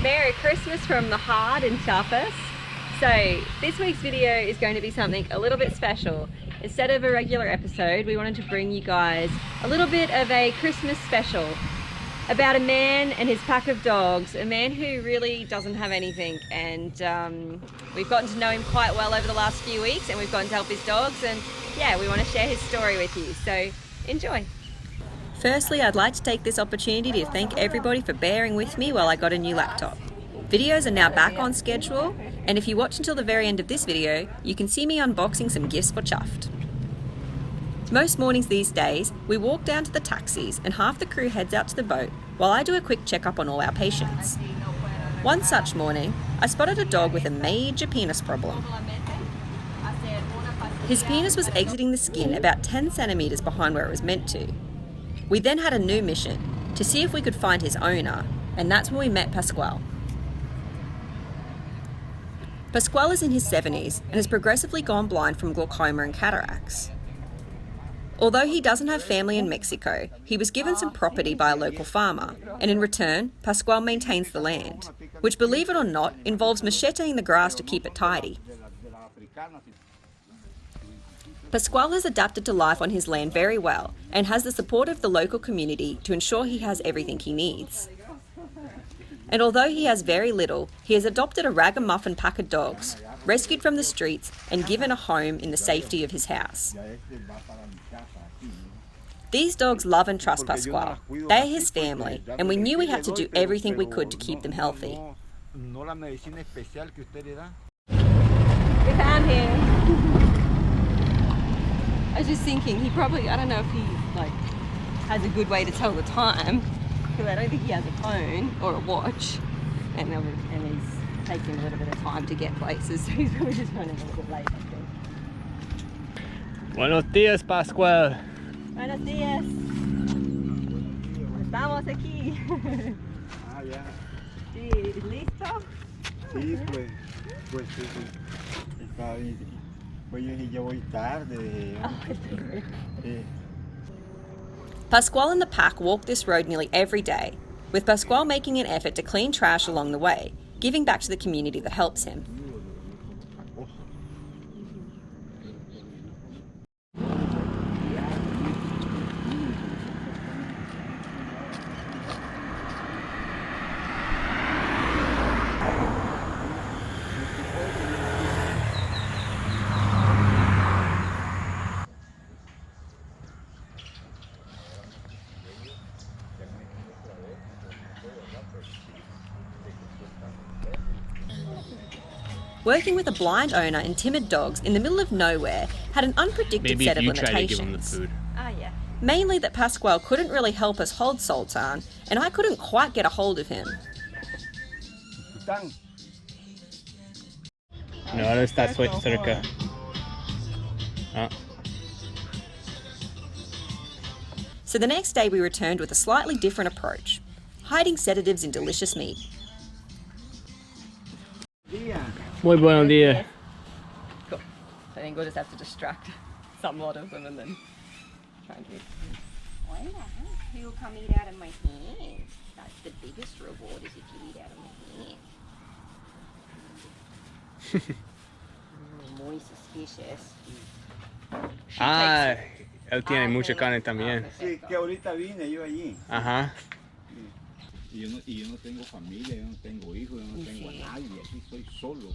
Merry Christmas from the heart and Chuffed. So this week's video is going to be something a little bit special. Instead of a regular episode, we wanted to bring you guys a little bit of a Christmas special about a man and his pack of dogs, a man who really doesn't have anything, and we've gotten to know him quite well over the last few weeks, and we've gotten to help his dogs, and yeah, we want to share his story with you, so enjoy. Firstly, I'd like to take this opportunity to thank everybody for bearing with me while I got a new laptop. Videos are now back on schedule, and if you watch until the very end of this video, you can see me unboxing some gifts for Chuffed. Most mornings these days, we walk down to the taxis and half the crew heads out to the boat while I do a quick checkup on all our patients. One such morning, I spotted a dog with a major penis problem. His penis was exiting the skin about 10 centimeters behind where it was meant to. We then had a new mission, to see if we could find his owner, and that's when we met Pasquale. Pasquale is in his 70s and has progressively gone blind from glaucoma and cataracts. Although he doesn't have family in Mexico, he was given some property by a local farmer, and in return, Pasquale maintains the land, which, believe it or not, involves macheteing the grass to keep it tidy. Pasquale has adapted to life on his land very well, and has the support of the local community to ensure he has everything he needs. And although he has very little, he has adopted a ragamuffin pack of dogs, rescued from the streets and given a home in the safety of his house. These dogs love and trust Pasquale. They are his family, and we knew we had to do everything we could to keep them healthy. We found him. I was just thinking, he probably, I don't know if he has a good way to tell the time, because I don't think he has a phone or a watch, and he's taking a little bit of time to get places, so he's probably just running a little bit late, I think. Buenos días, Pasquale. Buenos días. Estamos aquí. Ah, ya. Sí, ¿listo? Sí, pues sí. Está bien. Pues yo dije, ya voy tarde. Sí. Pasquale and the pack walk this road nearly every day, with Pasquale making an effort to clean trash along the way, giving back to the community that helps him. Working with a blind owner and timid dogs in the middle of nowhere had an unpredicted set of limitations. Mainly that Pasquale couldn't really help us hold Sultan, and I couldn't quite get a hold of him. No, ahora está cerca. Ah. So the next day we returned with a slightly different approach, hiding sedatives in delicious meat. Muy buenos días. Cool. So I think we'll just have to distract somewhat of them and then try and get... Who will come eat out of my hand? That's the biggest reward, is if you eat out of my hand. Muy suspicious. Ah, él tiene mucha carne también. Sí, que ahorita vine yo allí. Ajá. Y yo no tengo familia, yo no tengo hijos, yo no tengo a nadie, aquí soy solo.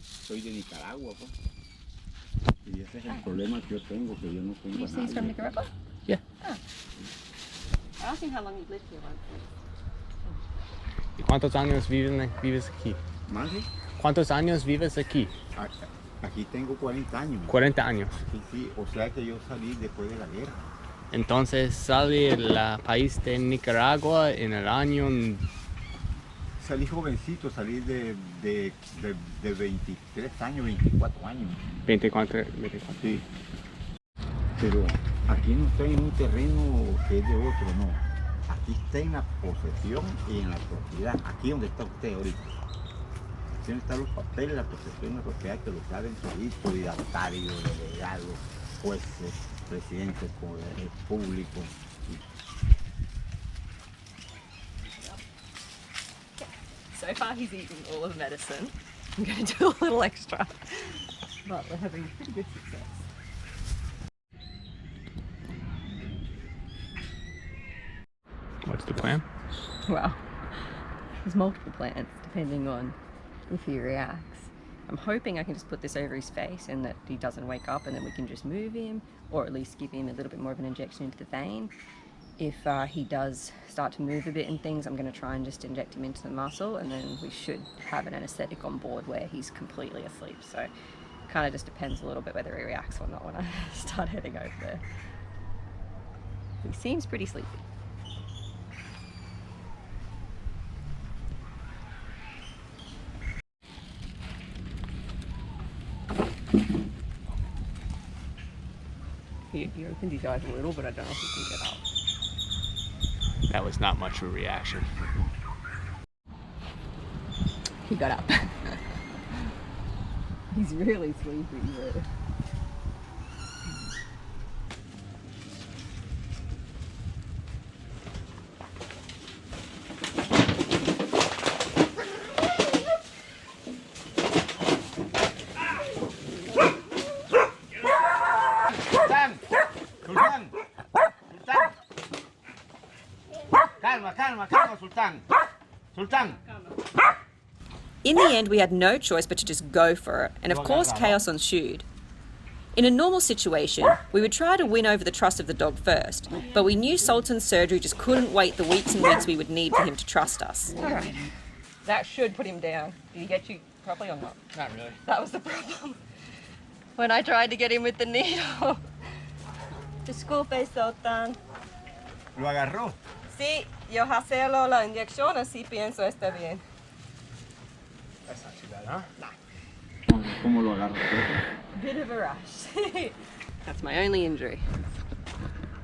Soy de Nicaragua, pues. Y ese es el problema que yo tengo, que yo no tengo a nadie. He's from Nicaragua? Yeah. Oh. I asked him how long he'd lived here once. ¿Y cuántos años vives aquí? ¿Más? ¿Sí? ¿Cuántos años vives aquí? Aquí tengo 40 años. 40 años. Sí, o sea que yo salí después de la guerra. Entonces sale el país de Nicaragua en el año... Salí jovencito, salí de 23 años, 24 años. 24. Sí. Pero aquí no estoy en un terreno que es de otro, no. Aquí está en la posesión y en la propiedad. Aquí donde está usted ahorita. Aquí donde están los papeles, la posesión y la propiedad, que lo saben todito, didatarios, delegados, jueces, presidentes, poderes públicos. So far he's eaten all of the medicine. I'm going to do a little extra, but we're having pretty good success. What's the plan? Well, there's multiple plans depending on if he reacts. I'm hoping I can just put this over his face and that he doesn't wake up, and then we can just move him, or at least give him a little bit more of an injection into the vein. If he does start to move a bit and things, I'm going to try and just inject him into the muscle, and then we should have an anaesthetic on board where he's completely asleep. So kind of just depends a little bit whether he reacts or not when I start heading over there. He seems pretty sleepy. He opened his eyes a little, but I don't know if he can get up. That was not much of a reaction. He got up. He's really sleepy, but... Sultan! Sultan! Calma, calma, calma, Sultan! Sultan! In the end, we had no choice but to just go for it, and of course chaos ensued. In a normal situation, we would try to win over the trust of the dog first, but we knew Sultan's surgery just couldn't wait the weeks and weeks we would need for him to trust us. Alright, that should put him down. Did he get you properly or not? Not really. That was the problem. When I tried to get him with the needle. Disculpe, Sultan. ¿Lo agarró? Sí, yo hacerlo la inyección, así pienso está bien. That's not too bad, huh? ¿Cómo lo agarró? Bit of a rush. That's my only injury.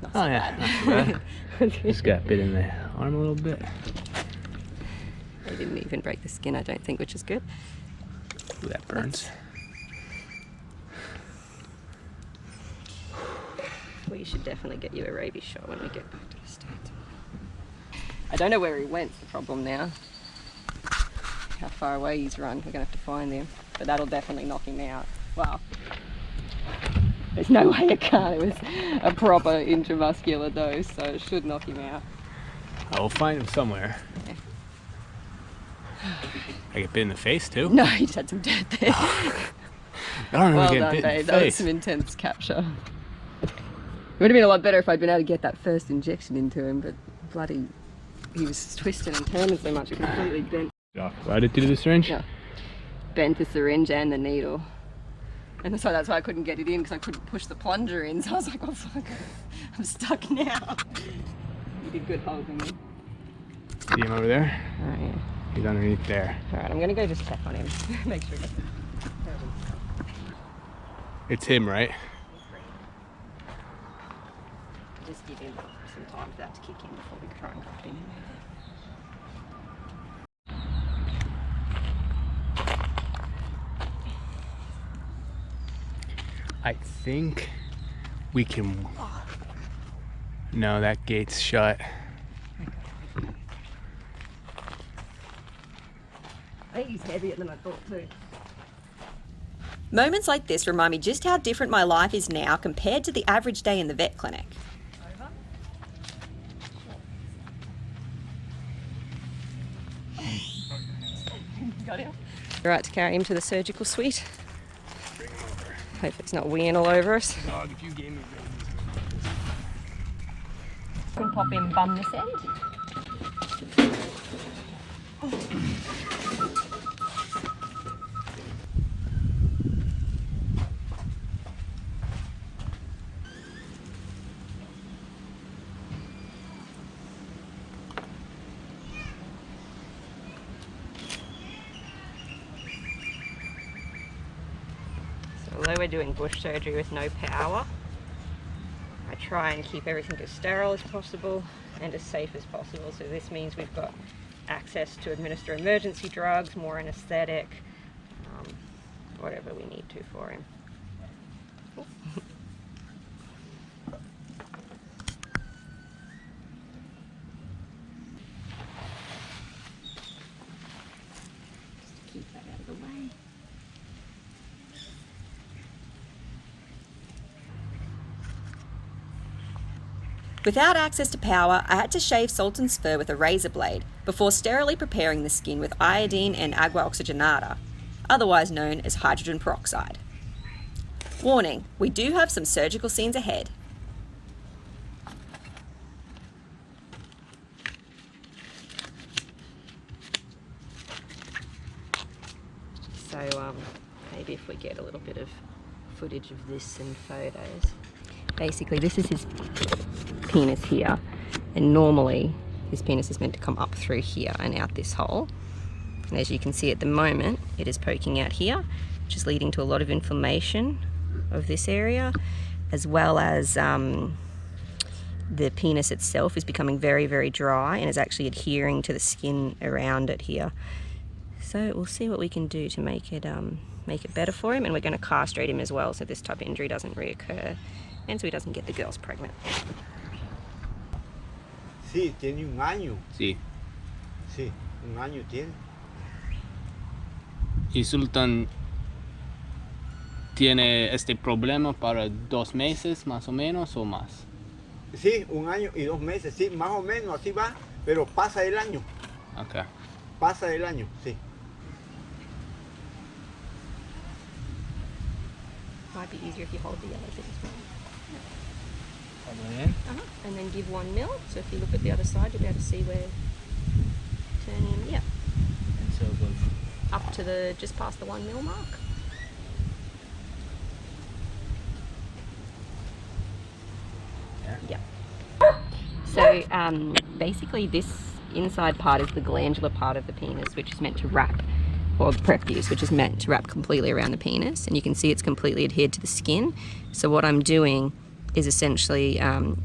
Not so Oh yeah, not too bad. Just got bit in the arm a little bit. They didn't even break the skin, I don't think, which is good. Ooh, that burns. We should definitely get you a rabies shot when we get back to the States. I don't know where he went, the problem now. How far away he's run, we're gonna have to find him. But that'll definitely knock him out. Wow. There's no way it can't. It was a proper intramuscular dose, so it should knock him out. I will find him somewhere. Yeah. I get bit in the face too? No, he just had some dirt there. I don't know. Well Get done, bit in babe. the That was face. some intense capture. It would have been a lot better if I'd been able to get that first injection into him, but bloody, he was twisting and turning so much it completely bent. Why did you do the syringe? Yeah. Bent the syringe and the needle. And so that's why I couldn't get it in, because I couldn't push the plunger in. So I was like, oh fuck, I'm stuck now. You did good holding me. See him over there? Oh yeah. He's underneath there. Alright, I'm gonna go just check on him. Make sure. It's him, right? Just give him some time for that to kick in before we try and grab him. I think we can... No, that gate's shut. I think he's heavier than I thought too. Moments like this remind me just how different my life is now compared to the average day in the vet clinic. Got him. Right to carry him to the surgical suite. Bring him over. Hope it's not weeing all over us. Dog, if you gave me You can pop in bum this end. Although we're doing bush surgery with no power, I try and keep everything as sterile as possible and as safe as possible. So this means we've got access to administer emergency drugs, more anesthetic, whatever we need to for him. Without access to power, I had to shave Sultan's fur with a razor blade before sterilely preparing the skin with iodine and agua oxigenata, otherwise known as hydrogen peroxide. Warning, we do have some surgical scenes ahead. So maybe if we get a little bit of footage of this and photos. Basically, this is his penis here, and normally his penis is meant to come up through here and out this hole. And as you can see at the moment, it is poking out here, which is leading to a lot of inflammation of this area, as well as the penis itself is becoming very, very dry and is actually adhering to the skin around it here. So we'll see what we can do to make it better for him, and we're going to castrate him as well so this type of injury doesn't reoccur and so he doesn't get the girls pregnant. Sí, tiene un año. Sí. Sí, un año tiene. Y Sultan tiene este problema para 2 meses más o menos o más. Sí, un año y 2 meses, sí, más o menos así va, pero pasa el año. Okay. Pasa el año, sí. Might be easier if you hold the yellow bit as well. Bien. And then give 1 mil. So if you look at the other side, you'll be able to see where turning him. Yeah. And so go Up to the just past the 1 mil mark. Yeah. So basically, this inside part is the glandular part of the penis, which is meant to wrap, or the prepuce, which is meant to wrap completely around the penis. And you can see it's completely adhered to the skin. So what I'm doing is essentially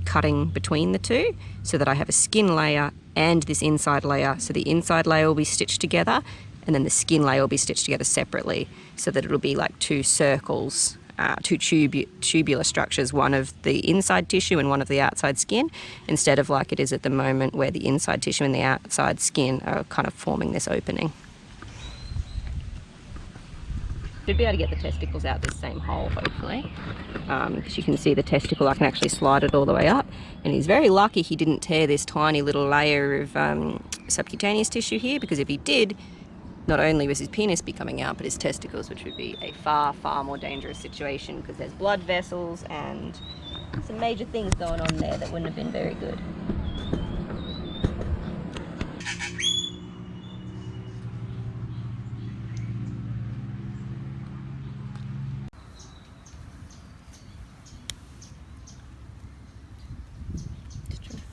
cutting between the two so that I have a skin layer and this inside layer. So the inside layer will be stitched together and then the skin layer will be stitched together separately so that it'll be like 2 circles, 2 tubular structures, one of the inside tissue and one of the outside skin, instead of like it is at the moment where the inside tissue and the outside skin are kind of forming this opening. Should be able to get the testicles out this same hole, hopefully. Because you can see the testicle, I can actually slide it all the way up. And he's very lucky he didn't tear this tiny little layer of subcutaneous tissue here, because if he did, not only was his penis be coming out, but his testicles, which would be a far, far more dangerous situation because there's blood vessels and some major things going on there that wouldn't have been very good.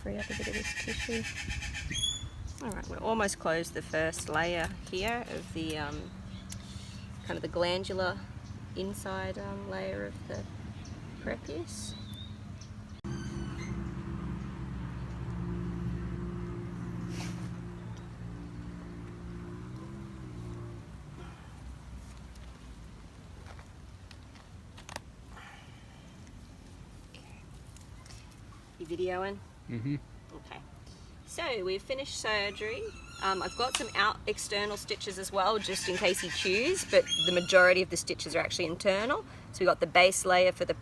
Free up a bit of this tissue. Alright, we're almost closed the first layer here of the kind of the glandular inside layer of the prepuce. You videoing? Mm-hmm. Okay, so we've finished surgery. I've got some external stitches as well, just in case he chews, but the majority of the stitches are actually internal. So we got the base layer for the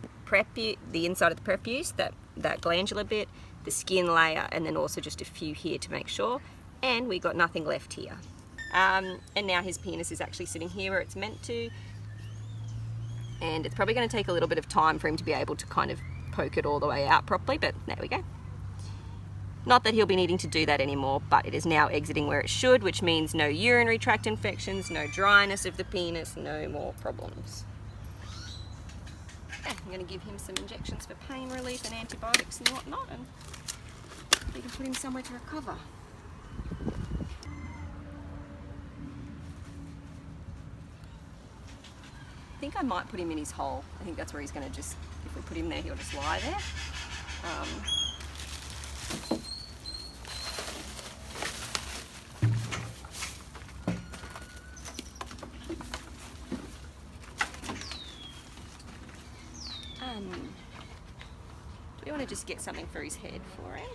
inside of the prepuce, that glandular bit, the skin layer, and then also just a few here to make sure. And we got nothing left here. And now his penis is actually sitting here where it's meant to. And it's probably going to take a little bit of time for him to be able to kind of poke it all the way out properly, but there we go. Not that he'll be needing to do that anymore, but it is now exiting where it should, which means no urinary tract infections, no dryness of the penis, no more problems. Okay, I'm going to give him some injections for pain relief and antibiotics and whatnot, and we can put him somewhere to recover. I think I might put him in his hole. I think that's where he's going to just, if we put him there, he'll just lie there. Do we want to just get something for his head for him?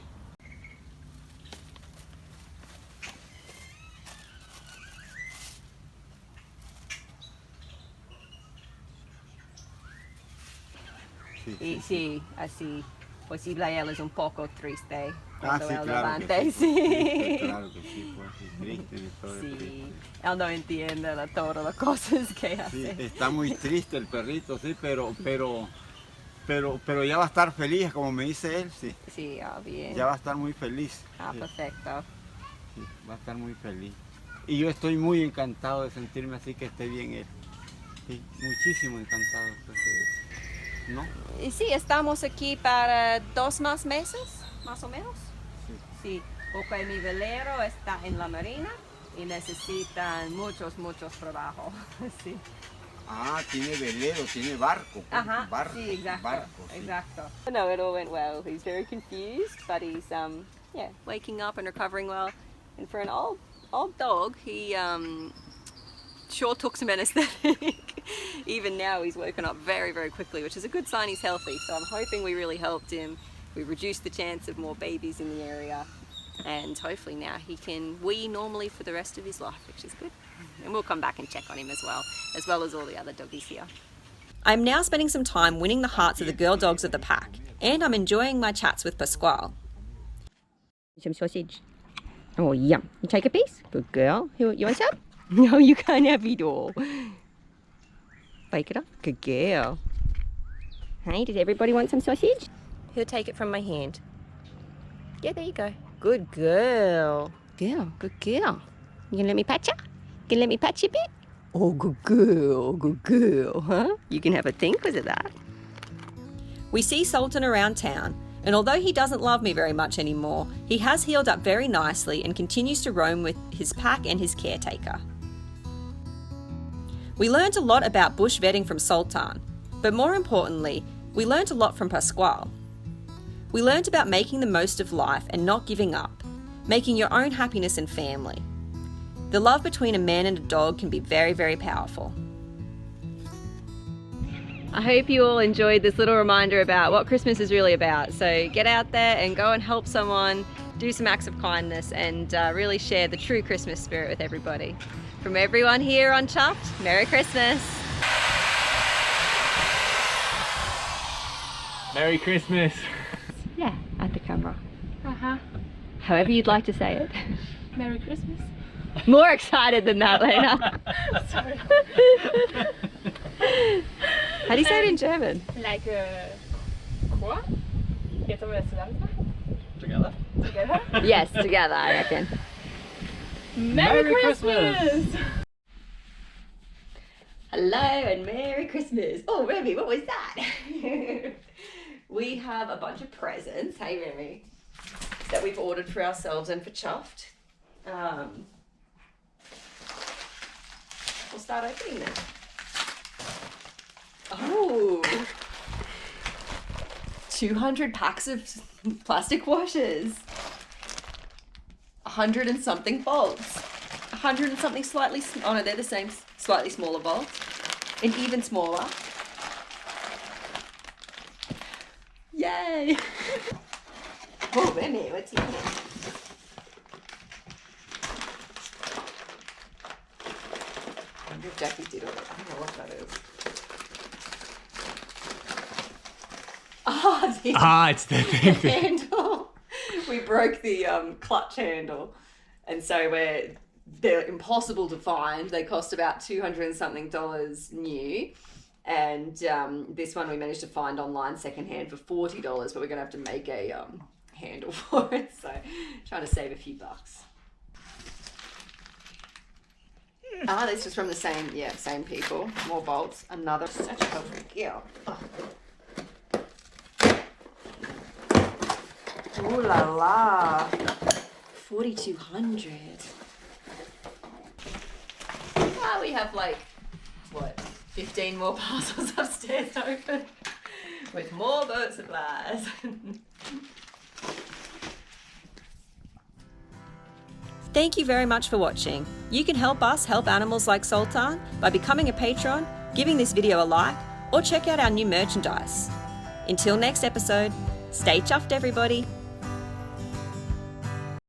Sí, así. posible él es un poco triste. Ah, cuando sí, él claro que levante, sí, sí. claro que sí, pues sí, triste, de todo triste. Sí, él no entiende todas las cosas que Sí, hace. está muy triste el perrito, sí, pero ya va a estar feliz, como me dice él, sí. Sí, bien. Ya va a estar muy feliz. Ah, Sí, perfecto. sí, va a estar muy feliz. Y yo estoy muy encantado de sentirme así que esté bien él. Sí, muchísimo encantado estoy. ¿No? Y sí, estamos aquí para 2 más meses, más o menos. Sí. Sí, porque mi velero está en la marina y necesitan muchos trabajos. Sí. Ah, tiene velero, tiene barco. Ajá, Barco, sí, exacto, barco, sí. exacto. No, it all went well. He's very confused, but he's yeah, waking up and recovering well. And for an old dog, he sure took some anesthetic. Even now he's woken up very quickly, which is a good sign he's healthy. So I'm hoping we really helped him. We reduced the chance of more babies in the area, and hopefully now he can wee normally for the rest of his life, which is good. And we'll come back and check on him as well as all the other doggies here. I'm now spending some time winning the hearts of the girl dogs of the pack, and I'm enjoying my chats with Pasquale. Some sausage. Oh, yum. You take a piece? Good girl. You want some? No, you can't have it all. Bake it up. Good girl. Hey, does everybody want some sausage? He'll take it from my hand. Yeah, there you go. Good girl. Girl, good girl. You gonna let me pat you? You gonna let me pat you a bit? Oh, good girl, huh? You can have a think, was it that? We see Sultan around town, and although he doesn't love me very much anymore, he has healed up very nicely and continues to roam with his pack and his caretaker. We learned a lot about bush vetting from Sultan, but more importantly, we learned a lot from Pasquale. We learned about making the most of life and not giving up, making your own happiness and family. The love between a man and a dog can be very powerful. I hope you all enjoyed this little reminder about what Christmas is really about. So get out there and go and help someone, do some acts of kindness, and really share the true Christmas spirit with everybody. From everyone here on Chuffed, Merry Christmas! Merry Christmas! Yeah, at the camera. Uh-huh. However you'd like to say it. Merry Christmas. More excited than that, Lena. Sorry. How do you say it in German? Like quoi? Jetzt haben wir das zusammen. Together? Together? Yes, together, I reckon. Merry Christmas! Hello and Merry Christmas. Oh, Remy, what was that? We have a bunch of presents, hey Remy, that we've ordered for ourselves and for Chuffed. We'll start opening them. Oh, 200 packs of plastic washers. 100 and something bolts. 100 and something slightly, oh no, they're the same, slightly smaller bolts. And even smaller. Yay! Oh, Remy, what's in here? I wonder if Jackie did all that. I don't know what that is. Oh, It's the thing. the handle. We broke the clutch handle, and so they're impossible to find. They cost about $200 and something new, and this one we managed to find online secondhand for $40, but we're gonna have to make a handle for it. So trying to save a few bucks. Ah, this is from the same people. More bolts. Another such a helpful girl. Oh. Ooh la la, 4,200. Ah, we have like, what, 15 more parcels upstairs open with more boat supplies. Thank you very much for watching. You can help us help animals like Sultan by becoming a patron, giving this video a like, or check out our new merchandise. Until next episode, stay chuffed everybody.